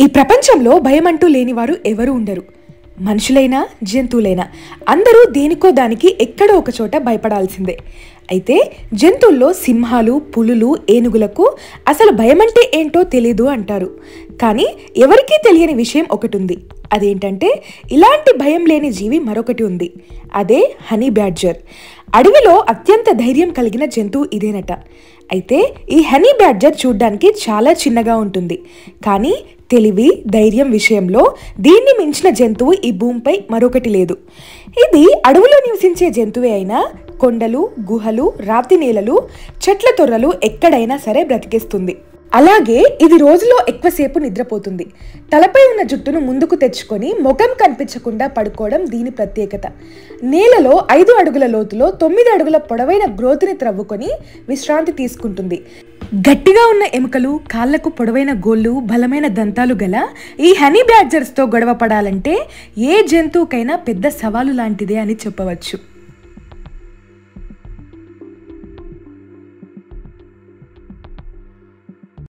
ఈ ప్రపంచంలో భయమంటూ లేనివారు ఎవరు ఉండరు. మనుషులైనా జంతువులైనా అందరూ దేనికో దానికి ఎక్కడో ఒక చోట భయపడాల్సిందే. అయితే జంతువుల్లో సింహాలు, పులులు, ఏనుగులకు అసలు భయమంటే ఏంటో తెలీదు అంటారు. కానీ ఎవరికీ తెలియని విషయం ఒకటి ఉంది. అదేంటంటే ఇలాంటి భయం లేని జీవి మరొకటి ఉంది. అదే హనీ బ్యాడ్జర్. అడవిలో అత్యంత ధైర్యం కలిగిన జంతువు ఇదేనట. అయితే ఈ హనీ బ్యాడ్జర్ చూడ్డానికి చాలా చిన్నగా ఉంటుంది. కానీ తెలివి, ధైర్యం విషయంలో దీన్ని మించిన జంతువు ఈ భూమిపై మరొకటి లేదు. ఇది అడవులో నివసించే జంతువే అయినా కొండలు, గుహలు, రాతి నేలలు, చెట్ల తొర్రలు ఎక్కడైనా సరే బ్రతికేస్తుంది. అలాగే ఇది రోజులో ఎక్కువసేపు నిద్రపోతుంది. తలపై ఉన్న జుట్టును ముందుకు తెచ్చుకొని ముఖం కనిపించకుండా పడుకోవడం దీని ప్రత్యేకత. నేలలో 5 అడుగుల లోతులో 9 అడుగుల పొడవైన గ్రోతిని త్రవ్వుకొని విశ్రాంతి తీసుకుంటుంది. గట్టిగా ఉన్న ఎముకలు, కాళ్లకు పొడవైన గోళ్ళు, బలమైన దంతాలు గల ఈ హనీ బ్యాడ్జర్స్తో గొడవ పడాలంటే ఏ జంతువుకైనా పెద్ద సవాలు లాంటిదే అని చెప్పవచ్చు.